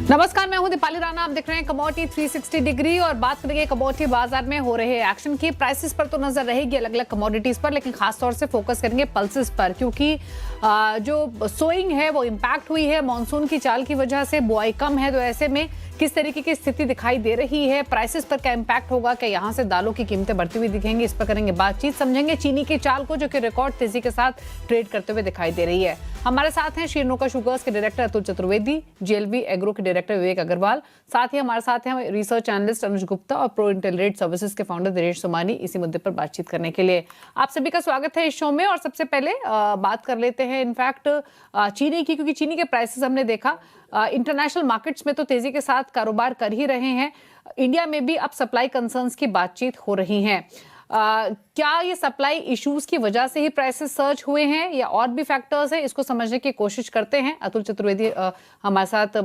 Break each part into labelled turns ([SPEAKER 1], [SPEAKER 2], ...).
[SPEAKER 1] नमस्कार, मैं हूं दीपाली राणा। आप देख रहे हैं कमोडिटी 360 डिग्री और बात करेंगे कमोडिटी बाजार में हो रहे एक्शन की। प्राइसेस पर तो नजर रहेगी अलग अलग कमोडिटीज पर, लेकिन खास तौर से फोकस करेंगे पल्सेस पर, क्योंकि जो सोइंग है वो इम्पैक्ट हुई है मानसून की चाल की वजह से। बुआई कम है, तो ऐसे में किस तरीके की स्थिति दिखाई दे रही है, प्राइसेस पर क्या इम्पैक्ट होगा, क्या यहाँ से दालों की कीमतें बढ़ती हुई दिखेंगी, इस पर करेंगे बातचीत। समझेंगे चीनी की चाल को, जो कि रिकॉर्ड तेजी के साथ ट्रेड करते हुए दिखाई दे रही है। हमारे साथ हैं श्रीनोका शुगर्स के डायरेक्टर अतुल चतुर्वेदी, जेएलवी एग्रो के डायरेक्टर विवेक अग्रवाल, साथ ही हमारे साथ हैं रिसर्च एनालिस्ट अनुज गुप्ता और प्रो इंटेलिजेंट सर्विसेज के फाउंडर दिनेश सोमानी, इसी मुद्दे पर बातचीत करने के लिए आप सभी का स्वागत है इस शो में। और सबसे पहले बात कर लेते हैं इनफैक्ट चीनी की, क्योंकि चीनी के प्राइसेस हमने देखा इंटरनेशनल मार्केट्स में तो तेजी के साथ कारोबार कर ही रहे हैं। इंडिया में भी अब सप्लाई कंसर्न्स की बातचीत हो रही है। क्या ये सप्लाई इश्यूज की वजह से ही प्राइसेस सर्ज हुए हैं या और भी फैक्टर्स हैं, इसको समझने की कोशिश करते हैं। अतुल चतुर्वेदी हमारे साथ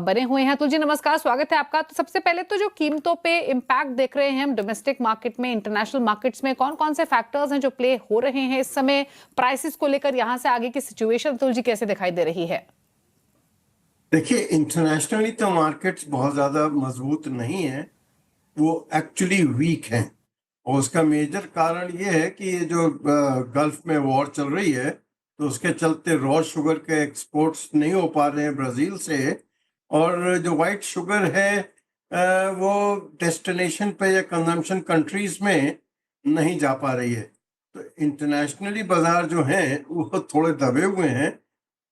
[SPEAKER 1] बने हुए हैं। अतुल जी नमस्कार, स्वागत है आपका। तो सबसे पहले तो जो कीमतों पे इम्पैक्ट देख रहे हैं हम डोमेस्टिक मार्केट में, इंटरनेशनल मार्केट्स में, कौन कौन से फैक्टर्स हैं जो प्ले हो रहे हैं इस समय प्राइसेस को लेकर? यहाँ से आगे की सिचुएशन अतुल जी कैसे दिखाई दे रही है?
[SPEAKER 2] देखिए, इंटरनेशनली तो मार्केट्स बहुत ज़्यादा मजबूत नहीं है, वो एक्चुअली वीक हैं। और उसका मेजर कारण ये है कि ये जो गल्फ में वॉर चल रही है, तो उसके चलते रॉ शुगर के एक्सपोर्ट्स नहीं हो पा रहे हैं ब्राज़ील से। और जो वाइट शुगर है वो डेस्टिनेशन पे या कंजम्पशन कंट्रीज में नहीं जा पा रही है। तो इंटरनेशनली बाजार जो हैं वो थोड़े दबे हुए हैं।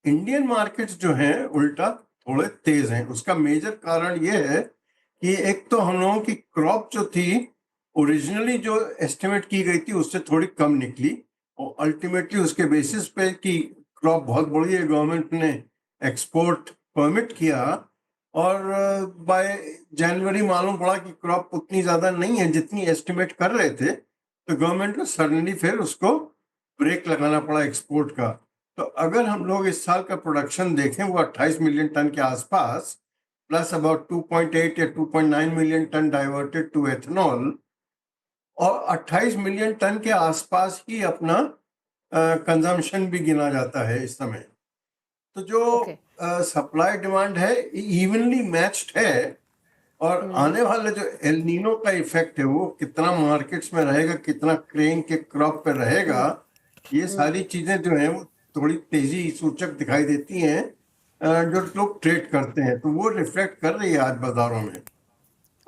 [SPEAKER 2] इंडियन मार्केट्स जो हैं उल्टा थोड़े तेज हैं। उसका मेजर कारण ये है कि एक तो हम लोगों की क्रॉप जो थी ओरिजिनली जो एस्टिमेट की गई थी उससे थोड़ी कम निकली, और अल्टीमेटली उसके बेसिस पे कि क्रॉप बहुत बड़ी है, गवर्नमेंट ने एक्सपोर्ट परमिट किया। और बाय जनवरी मालूम पड़ा कि क्रॉप उतनी ज़्यादा नहीं है जितनी एस्टिमेट कर रहे थे, तो गवर्नमेंट को सडनली फिर उसको ब्रेक लगाना पड़ा एक्सपोर्ट का। तो अगर हम लोग इस साल का प्रोडक्शन देखें वो 28 मिलियन टन के आसपास, प्लस अबाउट 2.8 या 2.9 million tonne diverted to ethanol, और 28 मिलियन टन के आसपास ही अपना कंजम्पशन भी गिना जाता है इस समय। तो जो सप्लाई डिमांड है इवनली मैच्ड है। और आने वाले जो एल नीनो का इफेक्ट है वो कितना मार्केट्स में रहेगा, कितना क्रेन के क्रॉप पे रहेगा, ये सारी चीजें जो हैं वो थोड़ी तेजी सूचक दिखाई देती हैं जो लोग ट्रेड करते हैं, तो वो रिफ्लेक्ट कर रही है आज बाजारों में।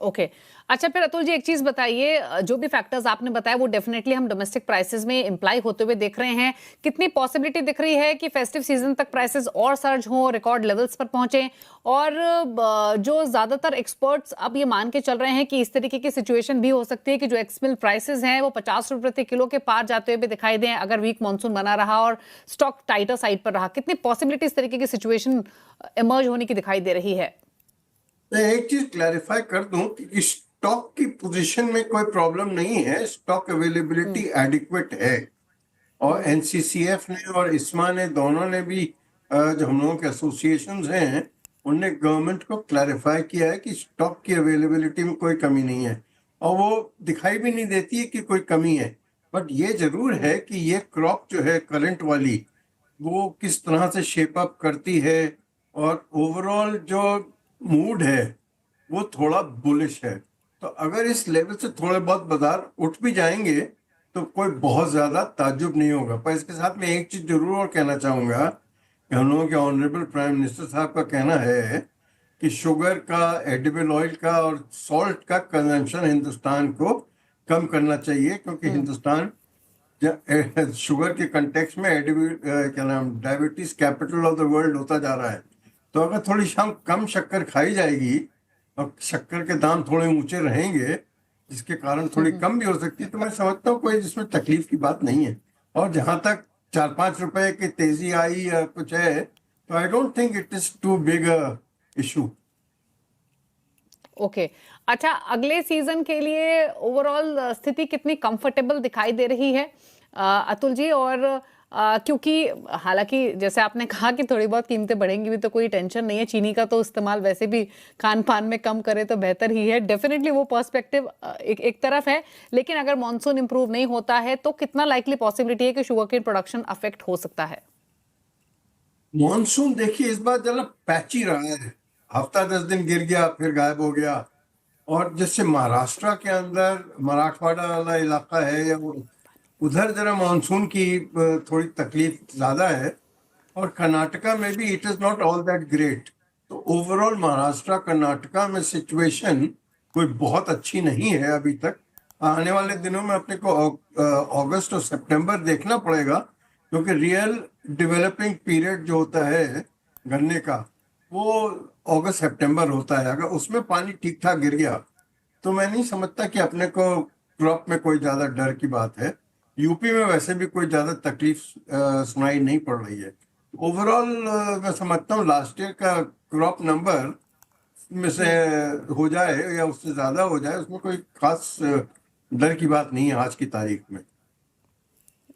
[SPEAKER 1] ओके अच्छा, फिर अतुल जी एक चीज बताइए, जो भी फैक्टर्स आपने बताया वो डेफिनेटली हम डोमेस्टिक प्राइसेस में इम्प्लाई होते हुए देख रहे हैं। कितनी पॉसिबिलिटी दिख रही है कि फेस्टिव सीजन तक प्राइसेस और सर्ज हो, रिकॉर्ड लेवल्स पर पहुंचे? और जो ज्यादातर एक्सपर्ट्स अब ये मान के चल रहे हैं कि इस तरीके की सिचुएशन भी हो सकती है कि जो एक्स मिल प्राइसेस हैं वो 50 रुपए प्रति किलो के पार जाते हुए भी दिखाई दें अगर वीक मानसून बना रहा और स्टॉक टाइटर साइड पर रहा। कितनी पॉसिबिलिटी इस तरीके की सिचुएशन इमर्ज होने की दिखाई दे रही है?
[SPEAKER 2] मैं एक चीज क्लैरिफाई कर दूं कि स्टॉक की पोजीशन में कोई प्रॉब्लम नहीं है, स्टॉक अवेलेबिलिटी एडिक्वेट है। और एनसीसीएफ ने और इस्मा ने दोनों ने भी जो हम लोगों के एसोसिएशंस हैं उनने गवर्नमेंट को क्लैरिफाई किया है कि स्टॉक की अवेलेबिलिटी में कोई कमी नहीं है, और वो दिखाई भी नहीं देती है कि कोई कमी है। बट ये जरूर है कि ये क्रॉप जो है करंट वाली वो किस तरह से शेप अप करती है, और ओवरऑल जो मूड है वो थोड़ा बुलिश है। तो अगर इस लेवल से थोड़े बहुत बाजार उठ भी जाएंगे तो कोई बहुत ज्यादा ताज्जुब नहीं होगा। पर इसके साथ में एक चीज जरूर और कहना चाहूंगा कि हम लोगों के ऑनरेबल प्राइम मिनिस्टर साहब का कहना है कि शुगर का, एडिबल ऑयल का और सॉल्ट का कंजम्पशन हिंदुस्तान को कम करना चाहिए, क्योंकि हिंदुस्तान शुगर के कंटेक्स्ट में क्या नाम diabetes capital of the world होता जा रहा है। तो अगर थोड़ी शाम कम शक्कर खाई जाएगी और शक्कर के दाम थोड़े ऊंचे रहेंगे जिसके कारण थोड़ी कम भी हो सकती है, तो मैं समझता हूँ कोई जिसमें तकलीफ की बात नहीं है। और जहां तक 4-5 रुपए की तेजी आई या कुछ है, तो I don't think it is too big issue.
[SPEAKER 1] Okay अच्छा, अगले सीजन के लिए ओवरऑल स्थिति कितनी कंफर्टेबल दिखाई दे रही है अतुल जी? और क्योंकि हालांकि जैसे आपने कहा कि थोड़ी बहुत कीमतें बढ़ेंगी भी तो कोई टेंशन नहीं है, चीनी का तो इस्तेमाल वैसे भी खान पान में कम करे तो बेहतर ही है, डेफिनेटली वो पर्सपेक्टिव एक तरफ है। लेकिन अगर मॉनसून इंप्रूव नहीं होता है तो कितना लाइकली पॉसिबिलिटी है कि शुगर केन प्रोडक्शन अफेक्ट हो सकता है?
[SPEAKER 2] मॉनसून देखिए इस बार जरा पैची रहा है, हफ्ता 10 दिन गिर गया फिर गायब हो गया। और जैसे महाराष्ट्र के अंदर मराठवाड़ा वाला इलाका है या उधर जरा मानसून की थोड़ी तकलीफ ज्यादा है। और कर्नाटका में भी it is not all that great. तो ओवरऑल महाराष्ट्र कर्नाटका में सिचुएशन कोई बहुत अच्छी नहीं है अभी तक। आने वाले दिनों में अपने को अगस्त और सितंबर देखना पड़ेगा, क्योंकि रियल डेवलपिंग पीरियड जो होता है गन्ने का वो अगस्त सितंबर होता है। अगर उसमें पानी ठीक ठाक गिर गया तो मैं नहीं समझता कि अपने को क्रॉप में कोई ज्यादा डर की बात है। यूपी में वैसे भी कोई ज्यादा तकलीफ सुनाई नहीं पड़ रही है। ओवरऑल मैं समझता हूँ लास्ट ईयर का क्रॉप नंबर में से हो जाए या उससे ज्यादा हो जाए, उसमें कोई खास डर की बात नहीं है आज की तारीख में।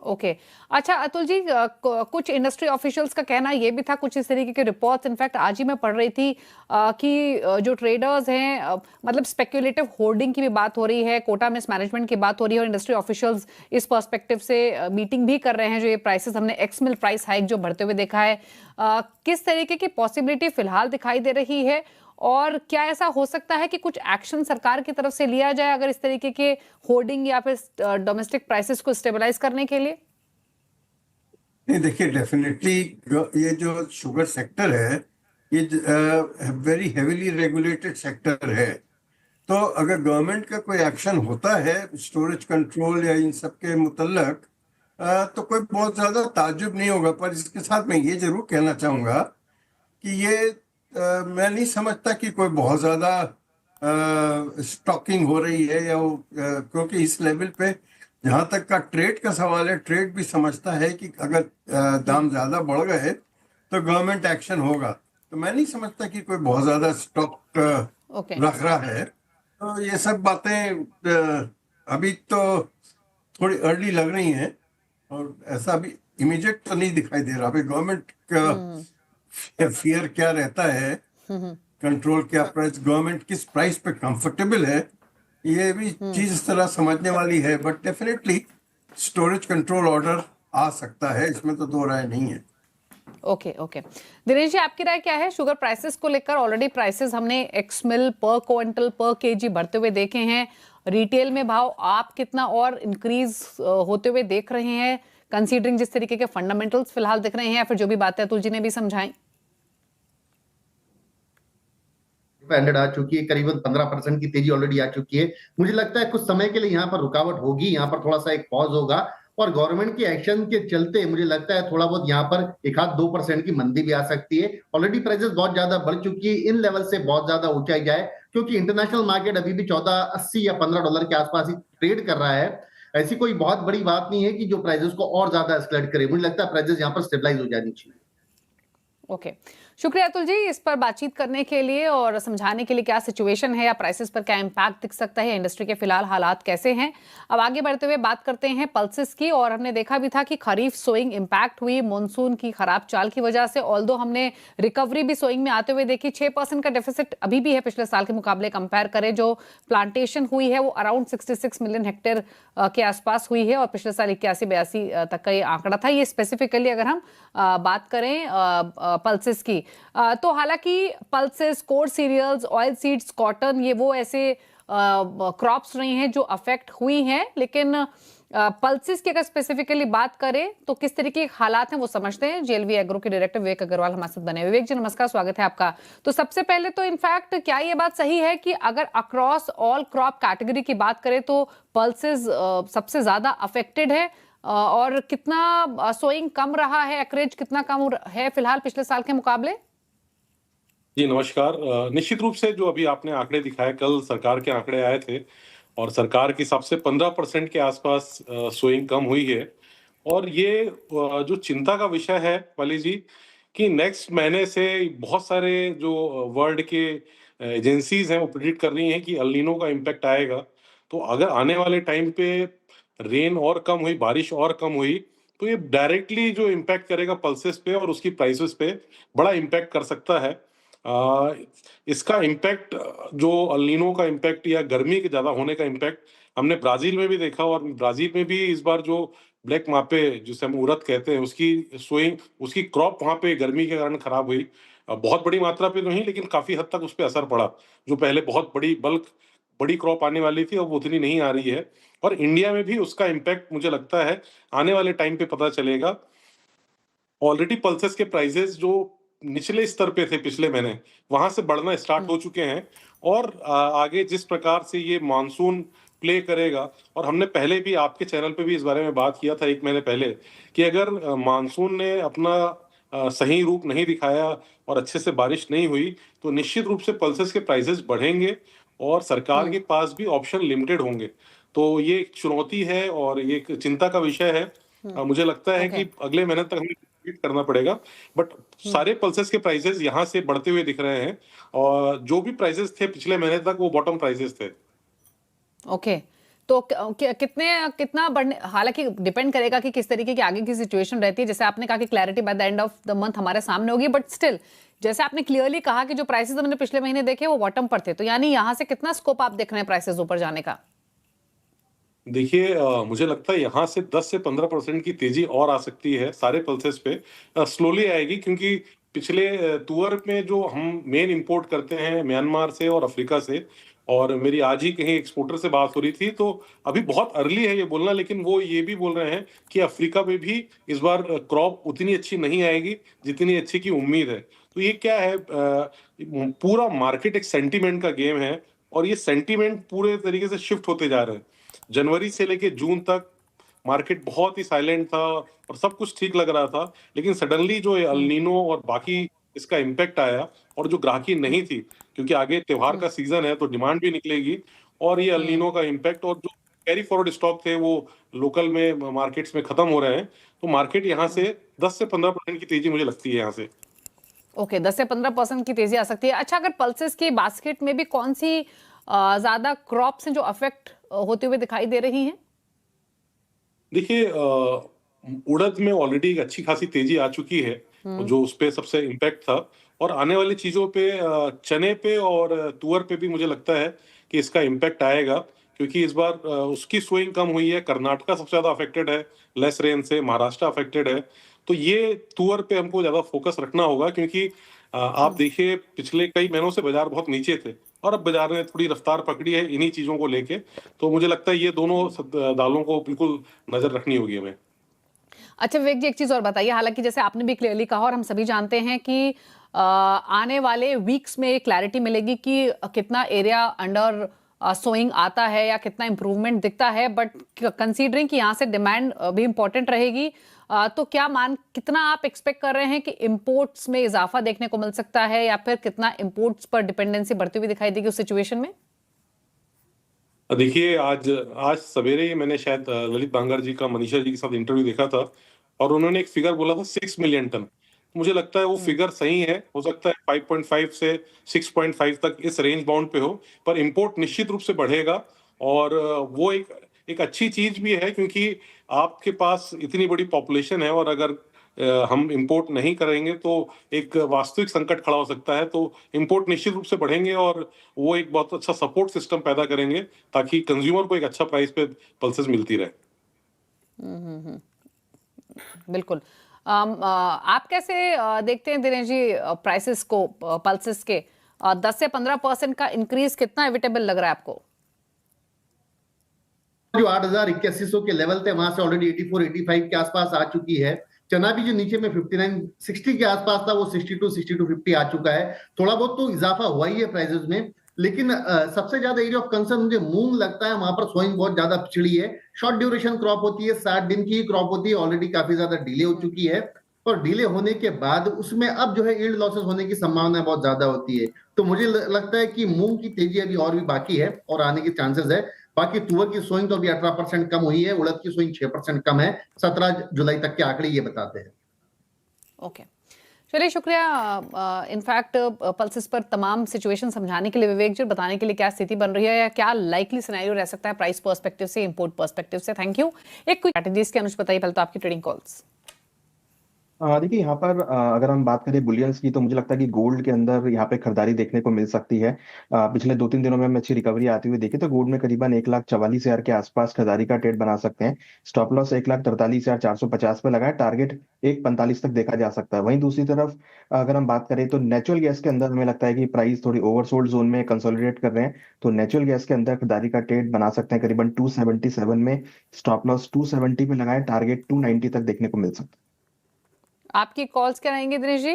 [SPEAKER 1] ओके। अच्छा अतुल जी, कुछ इंडस्ट्री ऑफिशियल्स का कहना ये भी था, कुछ इस तरीके के रिपोर्ट्स इनफैक्ट आज ही मैं पढ़ रही थी कि जो ट्रेडर्स हैं, मतलब स्पेक्युलेटिव होर्डिंग की भी बात हो रही है, कोटा मिसमैनेजमेंट की बात हो रही है, और इंडस्ट्री ऑफिशियल्स इस पर्सपेक्टिव से मीटिंग भी कर रहे हैं। जो ये प्राइसेस हमने एक्स मिल प्राइस हाइक जो बढ़ते हुए देखा है, किस तरीके की पॉसिबिलिटी फिलहाल दिखाई दे रही है, और क्या ऐसा हो सकता है कि कुछ एक्शन सरकार की तरफ से लिया जाए अगर इस तरीके के होर्डिंग या फिर डोमेस्टिक प्राइसेस को स्टेबलाइज करने के लिए?
[SPEAKER 2] नहीं, देखिए डेफिनेटली ये जो शुगर सेक्टर है ये वेरी हेवीली रेगुलेटेड सेक्टर है। तो अगर गवर्नमेंट का कोई एक्शन होता है स्टोरेज कंट्रोल या इन सब के मुतल्लक, तो कोई बहुत ज्यादा ताज्जुब नहीं होगा। पर इसके साथ मैं ये जरूर कहना चाहूंगा कि ये मैं नहीं समझता कि कोई बहुत ज्यादा स्टॉकिंग हो रही है या क्योंकि इस लेवल पे जहां तक का ट्रेड का सवाल है, ट्रेड भी समझता है कि अगर दाम ज्यादा बढ़ गए तो गवर्नमेंट एक्शन होगा। तो मैं नहीं समझता कि कोई बहुत ज्यादा स्टॉक
[SPEAKER 1] ओके।
[SPEAKER 2] रख रहा है। तो ये सब बातें अभी तो थोड़ी अर्ली लग रही हैं, और ऐसा अभी इमीडिएट तो नहीं दिखाई दे रहा। अभी गवर्नमेंट का फियर क्या रहता है, कंट्रोल क्या प्राइस, गवर्नमेंट किस प्राइस पे कंफर्टेबल है, ये भी चीज इस तरह समझने वाली है। But definitely storage control order आ सकता है, इसमें तो दो राय नहीं है।
[SPEAKER 1] Okay okay. दिनेश जी, आपकी राय क्या है शुगर प्राइसेस को लेकर? ऑलरेडी प्राइसेस हमने एक्स मिल पर क्विंटल पर केजी बढ़ते हुए देखे हैं। रिटेल में भाव आप कितना और इंक्रीज होते हुए देख रहे हैं, कंसीडरिंग जिस तरीके के फंडामेंटल्स फिलहाल दिख रहे हैं, या फिर जो भी बातें अतुल जी ने भी समझाई?
[SPEAKER 3] हंड्रेड आ चुकी है, करीबन 15% की तेजी ऑलरेडी आ चुकी है। मुझे लगता है कुछ समय के लिए यहाँ पर रुकावट होगी, यहाँ पर थोड़ा सा एक पॉज होगा, और गवर्नमेंट के एक्शन के चलते मुझे लगता है थोड़ा बहुत यहाँ पर 1-2% की मंदी भी आ सकती है। ऑलरेडी प्राइसेस बहुत ज्यादा बढ़ चुकी है, इन लेवल से बहुत ज्यादा ऊंचाई जाए, क्योंकि इंटरनेशनल मार्केट अभी भी 14.80 या $15 के आसपास ही ट्रेड कर रहा है। ऐसी कोई बहुत बड़ी बात नहीं है कि जो प्राइसेस को और ज्यादा एस्केलेट करे। मुझे लगता है प्राइसेस यहाँ पर स्टेबलाइज हो जानी चाहिए।
[SPEAKER 1] ओके। शुक्रिया अतुल जी इस पर बातचीत करने के लिए और समझाने के लिए क्या सिचुएशन है या प्राइसेस पर क्या इंपैक्ट दिख सकता है, इंडस्ट्री के फिलहाल हालात कैसे हैं। अब आगे बढ़ते हुए बात करते हैं पल्सेस की। और हमने देखा भी था कि खरीफ सोइंग इंपैक्ट हुई मॉनसून की खराब चाल की वजह से, ऑल्दो हमने रिकवरी भी सोइंग में आते हुए देखी। 6% का डेफिसिट अभी भी है पिछले साल के मुकाबले कंपेयर करें। जो प्लांटेशन हुई है वो अराउंड 66 मिलियन हेक्टेयर के आसपास हुई है, और पिछले साल 81-82 तक का ये आंकड़ा था। ये स्पेसिफिकली अगर हम बात करें पल्सेस की, तो हालांकि pulses, coarse cereals, oil seeds, cotton, ये वो ऐसे क्रॉप्स रही हैं जो अफेक्ट हुई हैं। लेकिन पल्सेस की अगर स्पेसिफिकली बात करें तो किस तरीके के हालात हैं वो समझते हैं। जेएलवी एग्रो के डायरेक्टर विवेक अग्रवाल हमारे साथ बने। विवेक जी नमस्कार, स्वागत है आपका। तो सबसे पहले तो इनफैक्ट क्या ये बात सही है कि अगर अक्रॉस ऑल क्रॉप कैटेगरी की बात करें तो पल्सेस सबसे ज्यादा अफेक्टेड है, और कितना सोइंग कम रहा है, एकरेज कितना कम है फिलहाल पिछले साल के मुकाबले?
[SPEAKER 4] जी नमस्कार। निश्चित रूप से जो अभी आपने आंकड़े दिखाए, कल सरकार के आंकड़े आए थे और सरकार के हिसाब से 15% के आसपास सोइंग कम हुई है। और ये जो चिंता का विषय है वाली जी, कि नेक्स्ट महीने से बहुत सारे जो वर्ल्ड के एजेंसीज हैं वो प्रिडिक्ट कर रही हैं कि एल नीनो का इम्पैक्ट आएगा। तो अगर आने वाले टाइम पे रेन और कम हुई, बारिश और कम हुई, तो ये डायरेक्टली जो इम्पैक्ट करेगा पल्सेस पे और उसकी प्राइसेस पे बड़ा इम्पैक्ट कर सकता है। इसका इम्पैक्ट जो अल नीनो का इम्पैक्ट या गर्मी के ज्यादा होने का इम्पैक्ट हमने ब्राजील में भी देखा, और ब्राजील में भी इस बार जो ब्लैक मापे जिसे हम उड़द कहते हैं उसकी सोइंग, उसकी क्रॉप वहां पे गर्मी के कारण खराब हुई। बहुत बड़ी मात्रा पे नहीं, लेकिन काफी हद तक उस पे असर पड़ा। जो पहले बहुत बड़ी क्रॉप आने वाली थी, अब वो उतनी नहीं आ रही है। और इंडिया में भी उसका इम्पैक्ट मुझे लगता है आने वाले टाइम पे पता चलेगा। ऑलरेडी पल्सेस के प्राइसेस जो निचले स्तर पे थे पिछले महीने, वहां से बढ़ना स्टार्ट हो चुके हैं। और आगे जिस प्रकार से ये मानसून प्ले करेगा, और हमने पहले भी आपके चैनल पे भी इस बारे में बात किया था 1 महीने पहले, कि अगर मानसून ने अपना सही रूप नहीं दिखाया और अच्छे से बारिश नहीं हुई, तो निश्चित रूप से पल्सेस के प्राइसेस बढ़ेंगे और सरकार के पास भी ऑप्शन लिमिटेड होंगे। तो ये एक चुनौती है और ये एक चिंता का विषय है। मुझे लगता है
[SPEAKER 1] ओके।
[SPEAKER 4] कि अगले महीने तक हमें वेट करना पड़ेगा, बट सारे पल्सेस के प्राइसेस यहाँ से बढ़ते हुए दिख रहे हैं। और जो भी प्राइसेस थे पिछले महीने तक, वो बॉटम प्राइसेस थे।
[SPEAKER 1] ओके। तो कितना बढ़ने, हालांकि डिपेंड करेगा कि किस तरीके की आगे की सिचुएशन रहती है। जैसे आपने कहा कि clarity by the end of the month हमारे सामने होगी, बट स्टिल जैसे आपने क्लियरली कहा कि जो प्राइसेस हमने पिछले महीने देखे वो बॉटम पर थे, तो यानी यहां से कितना स्कोप आप देख रहे हैं प्राइसेस ऊपर जाने का?
[SPEAKER 4] देखिए, मुझे लगता है यहाँ से 10 से 15% की तेजी और आ सकती है सारे पल्सेस पे। स्लोली आएगी, क्योंकि पिछले तुअर में जो हम मेन इंपोर्ट करते हैं म्यांमार से और अफ्रीका से, और मेरी आज ही कहीं एक्सपोर्टर से बात हो रही थी, तो अभी बहुत अर्ली है ये बोलना, लेकिन वो ये भी बोल रहे हैं कि अफ्रीका में भी इस बार क्रॉप उतनी अच्छी नहीं आएगी जितनी अच्छी की उम्मीद है। तो ये क्या है, पूरा मार्केट एक सेंटीमेंट का गेम है, और ये सेंटीमेंट पूरे तरीके से शिफ्ट होते जा रहे हैं। जनवरी से लेके जून तक मार्केट बहुत ही साइलेंट था और सब कुछ ठीक लग रहा था, लेकिन सडनली जो अल नीनो और बाकी इसका इम्पैक्ट आया, और जो ग्राहकी नहीं थी, क्योंकि आगे त्योहार का सीजन है तो डिमांड भी निकलेगी, और ये अल नीनो का इम्पैक्ट और जो कैरी फॉरवर्ड स्टॉक थे वो लोकल में मार्केट्स में खत्म हो रहे हैं। तो मार्केट यहाँ से 10 से 15% की तेजी मुझे लगती है यहाँ से।
[SPEAKER 1] ओके, 10 से 15% की तेजी आ सकती है। अच्छा, अगर पल्सेस की बास्केट में भी कौन सी ज्यादा क्रॉप्स हैं जो अफेक्ट होते हुए दिखाई दे रही हैं?
[SPEAKER 4] देखिए, उड़द में ऑलरेडी एक अच्छी खासी तेजी आ चुकी है, जो उस पे सबसे इम्पैक्ट था। और आने वाली चीजों पे, चने पे और तुअर पे भी मुझे लगता है कि इसका इम्पैक्ट आएगा, क्योंकि इस बार उसकी सोइंग कम हुई है। कर्नाटका सबसे ज्यादा अफेक्टेड है लेस रेन से, महाराष्ट्र अफेक्टेड है। तो ये तुअर पे हमको ज्यादा फोकस रखना होगा, क्योंकि आप देखिए पिछले कई महीनों से बाजार बहुत नीचे थे, और अब बाजार ने थोड़ी रफ्तार पकड़ी है इन्हीं चीजों को लेके। तो मुझे लगता है ये दोनों दालों को बिल्कुल नजर रखनी होगी हमें।
[SPEAKER 1] अच्छा विवेक जी, एक चीज और बताइए, हालांकि जैसे आपने भी क्लियरली कहा और हम सभी जानते हैं कि आने वाले वीक्स में क्लैरिटी मिलेगी कि कितना एरिया अंडर सोइंग आता है या कितना इंप्रूवमेंट दिखता है, बट कंसीडरिंग कि यहाँ से डिमांड भी इंपॉर्टेंट रहेगी, तो कितना आप एक्सपेक्ट कर रहे हैं कि इंपोर्ट्स में इजाफा देखने को मिल सकता है, या फिर कितना इंपोर्ट्स पर डिपेंडेंसी बढ़ती हुई दिखाई देगी उस सिचुएशन में?
[SPEAKER 4] देखिए, आज आज सवेरे ही मैंने शायद ललित बांगर जी का मनीषा जी के साथ इंटरव्यू देखा था, और उन्होंने एक फिगर बोला था 6 मिलियन टन। मुझे लगता है वो फिगर सही है। हो सकता है 5.5 से 6.5 तक इस रेंज बाउंड पे हो, पर इंपोर्ट निश्चित रूप से बढ़ेगा। और वो एक अच्छी चीज भी है, क्योंकि आपके पास इतनी बड़ी पॉपुलेशन है, और अगर हम इंपोर्ट नहीं करेंगे तो एक वास्तविक संकट खड़ा हो सकता है। तो इंपोर्ट निश्चित रूप से बढ़ेंगे, और वो एक बहुत अच्छा सपोर्ट सिस्टम पैदा करेंगे, ताकि कंज्यूमर को एक अच्छा प्राइस पे पल्सेस मिलती रहे।
[SPEAKER 1] बिल्कुल। आप कैसे देखते हैं दिनेश जी प्राइसेस को, पल्सेस के 10 से 15% का इंक्रीज कितना एविटेबल लग रहा है आपको?
[SPEAKER 3] जो 8,8100 के लेवल थे वहां से ऑलरेडी 84-85 के आसपास आ चुकी है। चना भी जो नीचे में 59-60 के आसपास था वो 62-62-50 आ चुका है। थोड़ा बहुत तो इजाफा हुआ ही है प्राइसेस में, लेकिन सबसे ज्यादा एरिया ऑफ कंसर्न मुझे मूंग लगता है, वहां पर सोइंग बहुत ज्यादा पिछड़ी है। शॉर्ट ड्यूरेशन क्रॉप होती है, 60 दिन की क्रॉप होती है, ऑलरेडी काफी ज्यादा डिले हो चुकी है, और डिले होने के बाद उसमें अब जो है यील्ड लॉसेस होने की संभावना बहुत ज्यादा होती है। तो मुझे लगता है कि मूंग की तेजी अभी और भी बाकी है और आने के चांसेस है। बाकी तुअर की सोइंग तो अभी 18% कम हुई है, उड़द की सोइंग 6% कम है। 17 जुलाई तक के आंकड़े ये बताते हैं।
[SPEAKER 1] ओके, चलिए शुक्रिया इनफैक्ट पल्सेस पर तमाम सिचुएशन समझाने के लिए, विवेक जी बताने के लिए क्या स्थिति बन रही है या क्या लाइकली सिनेरियो रह सकता है प्राइस पर्सपेक्टिव से, इंपोर्ट पर्सपेक्टिव से। Thank you. एक क्विक स्ट्रेटजीज के अनुसार बताइए पहले तो आपकी ट्रेडिंग कॉल्स।
[SPEAKER 5] देखिए यहाँ पर अगर हम बात करें बुलियंस की, तो मुझे लगता है कि गोल्ड के अंदर यहाँ पे खरीदारी देखने को मिल सकती है। पिछले 2-3 दिनों में हम अच्छी रिकवरी आती हुई देखी, तो गोल्ड में करीबन 1,44,000 के आसपास खरीदारी का ट्रेड बना सकते हैं। स्टॉप लॉस 1,43,450 पे लगा है, टारगेट 1,45 तक देखा जा सकता है। वहीं दूसरी तरफ अगर हम बात करें तो नेचुरल गैस के अंदर हमें लगता है कि प्राइस थोड़ी ओवरसोल्ड जोन में कंसोलिडेट कर रहे हैं, तो नेचुरल गैस के अंदर खरीदारी का ट्रेड बना सकते हैं करीबन 277 में। स्टॉप लॉस 270 पे लगाए, टारगेट 290 तक देखने को मिल सकता है।
[SPEAKER 1] आपकी कॉल्स क्या रहेंगे दिनेश जी?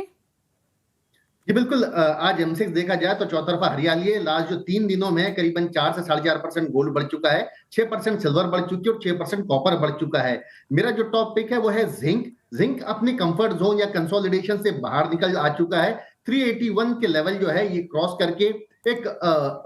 [SPEAKER 3] जी बिल्कुल, आज एमसेक्स देखा जाए तो चौतरफा हरियाली है। लास्ट जो 3 दिनों में करीबन 4 से 4.5% गोल्ड बढ़ चुका है, 6% सिल्वर बढ़ चुकी है और 6% कॉपर बढ़ चुका है। मेरा जो टॉप पिक है वो है जिंक। जिंक अपनी कंफर्ट जोन या कंसोलिडेशन से बाहर निकल आ चुका है। 381 के लेवल जो है ये क्रॉस करके एक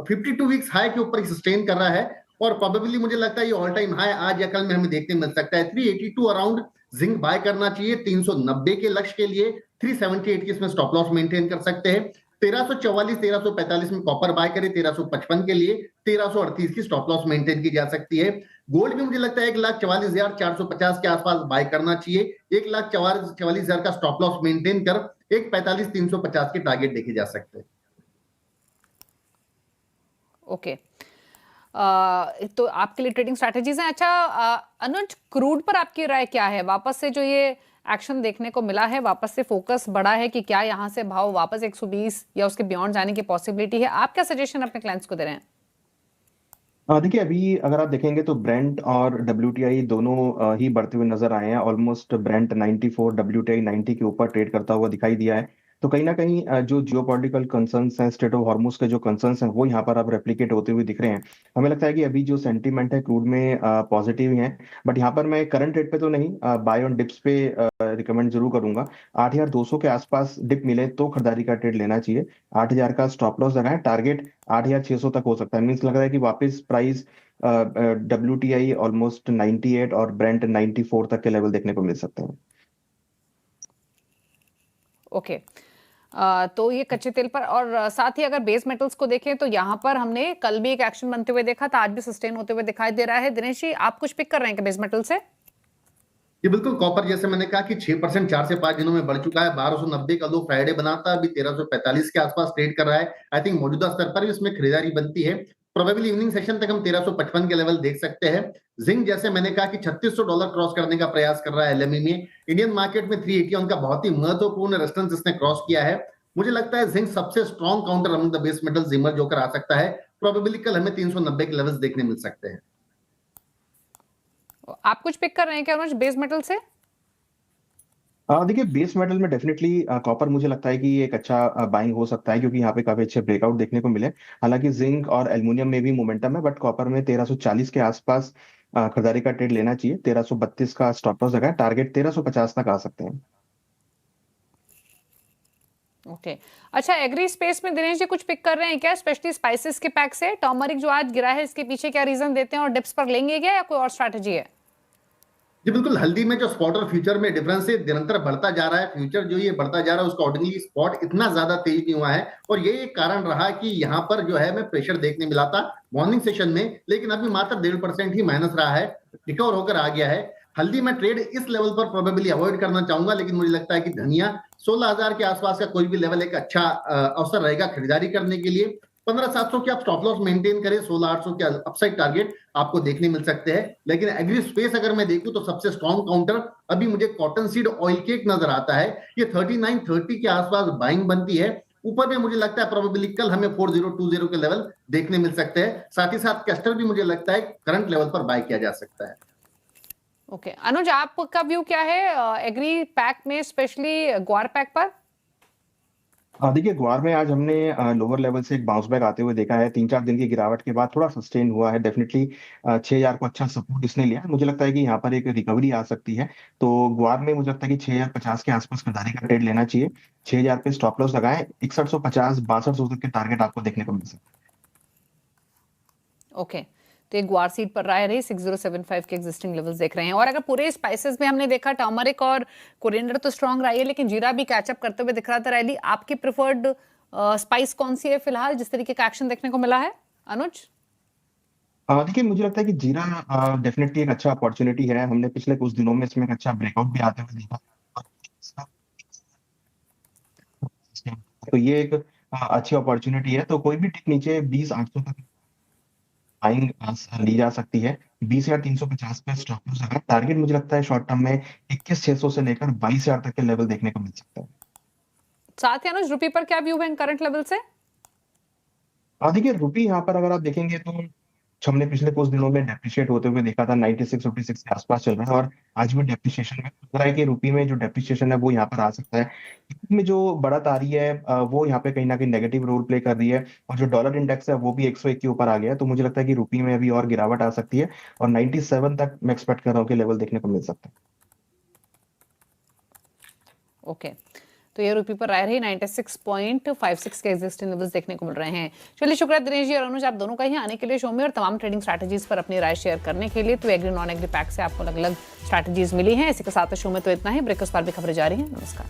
[SPEAKER 3] 52 वीक्स हाई के ऊपर सस्टेन कर रहा है और प्रोबेबली मुझे लगता है ये ऑल टाइम हाई आज या कल में हमें देखने मिल सकता है। 382 अराउंड जिंक बाय करना चाहिए। 390 के लक्ष्य के लिए 378 की इसमें स्टॉप लॉस मेंटेन कर सकते हैं। 1344 1345 में कॉपर बाय करें। 1355 के लिए 1338 की स्टॉप लॉस मेंटेन की जा सकती है। गोल्ड भी मुझे लगता है 1,44,450 के आसपास बाय करना चाहिए। 1,44,000 का स्टॉप लॉस मेंटेन कर 1,45,350 के टारगेट देखे जा सकते हैं।
[SPEAKER 1] ओके, तो आपके लिए ट्रेडिंग स्ट्रैटेजीज हैं। अच्छा अनुज, क्रूड पर आपकी राय क्या है? वापस से जो ये एक्शन देखने को मिला है, वापस से फोकस बढ़ा है कि क्या यहाँ से भाव वापस 120 या उसके बियॉन्ड जाने की पॉसिबिलिटी है? आप क्या सजेशन अपने क्लाइंट्स को दे रहे हैं?
[SPEAKER 5] देखिए अभी अगर आप देखेंगे तो ब्रेंट और WTI दोनों ही बढ़ते हुए नजर आए हैं। ऑलमोस्ट ब्रेंट 94, WTI 90 के ऊपर ट्रेड करता हुआ दिखाई दिया है। तो कहीं ना कहीं जो जियोपॉलिटिकल कंसर्न्स हैं, स्टेट ऑफ हॉर्मुज के जो कंसर्न्स हैं, वो यहाँ पर अब रेप्लिकेट होते हुए दिख रहे हैं। हमें लगता है कि अभी जो सेंटीमेंट है क्रूड में पॉजिटिव है, बट यहाँ पर मैं करंट रेट पे तो नहीं, बाय ऑन डिप्स पे रिकमेंड जरूर करूंगा। 8,200 के आसपास डिप मिले तो खरीदारी का ट्रेड लेना चाहिए। 8,000 का स्टॉप लॉस लगाएं, टारगेट 8,600 तक हो सकता है। मीन्स लग रहा है कि वापस प्राइस WTI ऑलमोस्ट 98 और ब्रेंट 94 तक के लेवल देखने को मिल सकते हैं।
[SPEAKER 1] ओके, तो ये कच्चे तेल पर, और साथ ही अगर बेस मेटल्स को देखें तो यहाँ पर हमने कल भी एक एक्शन बनते हुए देखा था, आज भी सस्टेन होते हुए दिखाई दे रहा है। दिनेश जी, आप कुछ पिक कर रहे हैं क्या बेस मेटल से?
[SPEAKER 3] ये बिल्कुल, कॉपर जैसे मैंने कहा कि 6% 4 से 5 दिनों में बढ़ चुका है। 1290 का लो फ्राइडे बना था, अभी 1345 के आसपास ट्रेड कर रहा है। आई थिंक मौजूदा स्तर पर भी इसमें खरीदारी बनती है। प्रोबेबली इवनिंग सेशन तक हम 1355 के लेवल देख सकते हैं। जिंक जैसे मैंने कहा कि $3600 क्रॉस करने का प्रयास कर रहा है LME में। इंडियन मार्केट में 381 का बहुत ही महत्वपूर्ण रेजिस्टेंस इसने क्रॉस किया है। मुझे लगता है जिंक सबसे strong counter among the base metals emerge होकर आ सकता है। प्रोबेबली कल हमें 390 के लेवल्स देखने मिल सकते हैं।
[SPEAKER 1] आप कुछ पिक कर रहे हैं क्या अनुज बेस मेटल से?
[SPEAKER 5] देखिए बेस मेटल में डेफिनेटली कॉपर मुझे लगता है कि एक अच्छा बाइंग हो सकता है, क्योंकि यहाँ पे काफी अच्छे ब्रेकआउट देखने को मिले। हालांकि जिंक और एल्युमिनियम में भी मोमेंटम है, बट कॉपर में 1340 के आसपास खरीदारी का ट्रेड लेना चाहिए। 1332 का स्टॉप लॉस है, टारगेट 1350 तक आ सकते हैं।
[SPEAKER 1] ओके, अच्छा एग्री स्पेस में दिनेश जी कुछ पिक कर रहे हैं क्या, स्पेशली स्पाइसेस के पैक से? टर्मरिक जो आज गिरा है, इसके पीछे क्या रीजन देते हैं और डिप्स पर लेंगे क्या या कोई और स्ट्रैटेजी है?
[SPEAKER 3] जी बिल्कुल, हल्दी में जो स्पॉट और फ्यूचर में डिफरेंस है निरंतर बढ़ता जा रहा है। फ्यूचर जो ये बढ़ता जा रहा है उसका अकॉर्डिंगली स्पॉट इतना ज्यादा तेज नहीं हुआ है और ये एक कारण रहा कि यहाँ पर जो है मैं प्रेशर देखने मिला था मॉर्निंग सेशन में, लेकिन अभी मात्र 1.5% ही माइनस रहा है, रिकवर होकर आ गया है। हल्दी में ट्रेड इस लेवल पर प्रोबेबली अवॉइड करना चाहूंगा, लेकिन मुझे लगता है कि धनिया 16,000 के आसपास का कोई भी लेवल एक अच्छा अवसर रहेगा खरीदारी करने के लिए। 15,700 के आप स्टॉप लॉस मेंटेन करें, 16,800 के अपसाइड टारगेट आपको देखने मिल सकते हैं। लेकिन एग्री स्पेस अगर मैं देखूं तो सबसे स्ट्रॉन्ग काउंटर अभी मुझे कॉटन सीड ऑयल केक नजर आता है। ये 3930 के आसपास बाइंग बनती है। ऊपर में मुझे लगता है प्रोबेबली कल हमें 4020 के लेवल देखने मिल सकते हैं। साथ ही साथ कैस्टर भी मुझे लगता है करंट लेवल पर बाय किया जा सकता है।
[SPEAKER 1] ओके, अनुज आपका व्यू क्या है एग्री पैक में, स्पेशली ग्वार पैक पर?
[SPEAKER 5] देखिए ग्वार में आज हमने लोअर लेवल से एक बाउंस बैक आते हुए देखा है। 3-4 दिन की गिरावट के बाद थोड़ा सस्टेन हुआ है। डेफिनेटली 6,000 को अच्छा सपोर्ट इसने लिया है। मुझे लगता है कि यहाँ पर एक रिकवरी आ सकती है। तो ग्वार में मुझे लगता है कि 6,050 के आसपास खरीदारी का ट्रेड लेना चाहिए। 6,000 पे स्टॉप लॉस लगाएं। 6150 6200 तक के टारगेट आपको देखने को मिल सकते हैं।
[SPEAKER 1] ओके, तो एक ग्वार सीड पर राय रही 6075 के एग्जिस्टिंग लेवल्स देख रहे हैं। और अगर पूरे स्पाइसेस में हमने देखा टर्मरिक और कोरिएंडर तो स्ट्रांग रही है, लेकिन जीरा भी कैचअप करते हुए दिख रहा था। रैली, आपकी प्रिफर्ड स्पाइस कौन सी है फिलहाल, जिस तरीके का एक्शन देखने को मिला है? अनुज
[SPEAKER 5] देखिए मुझे लगता है कि जीरा डेफिनेटली एक अच्छा अपॉर्चुनिटी है। हमने पिछले कुछ दिनों में इसमें एक अच्छा ब्रेकआउट भी आते हुए देखा। तो ये एक अच्छी अपॉर्चुनिटी है। तो कोई भी टिक नीचे 20,800 तक बाइंग ली जा सकती है। 20,350 पे स्टॉप लॉस है। टारगेट मुझे लगता है शॉर्ट टर्म में 21,600 से लेकर 22,000 तक के लेवल देखने को मिल सकता है।
[SPEAKER 1] साथ ही अनुज, रुपये पर क्या व्यू है करंट लेवल से?
[SPEAKER 5] देखिए रुपी यहाँ पर अगर आप देखेंगे तो हमने पिछले कुछ दिनों में डेप्रिशिएट होते हुए देखा था, 96 56 के आसपास चल रहा है और आज भी डेप्रिशिएशन में लग रहा है कि रुपी में जो डेप्रिशिएशन है वो यहाँ पर आ सकता है। इसमें जो बढ़त आ रही है वो यहाँ पे कहीं ना कहीं नेगेटिव रोल प्ले कर रही है और जो डॉलर इंडेक्स है वो भी 101 के ऊपर आ गया है। तो मुझे लगता है कि रुपी में अभी और गिरावट आ सकती है और 97 तक मैं एक्सपेक्ट कर रहा हूँ कि लेवल देखने को मिल सकता है।
[SPEAKER 1] ओके, तो ये रुपये पर रह रही 96.56 के एग्जिस्टिंग लेवल्स देखने को मिल रहे हैं। चलिए, शुक्रिया दिनेश जी और अनुज, आप दोनों का ही आने के लिए शो में और तमाम ट्रेडिंग स्ट्रैटेजीज पर अपनी राय शेयर करने के लिए। तो एग्री नॉन एग्री पैक से आपको अलग अलग स्ट्रैटेजीज मिली हैं। इसी के साथ शो में तो इतना ही। ब्रेक पर भी खबरें जारी हैं। नमस्कार।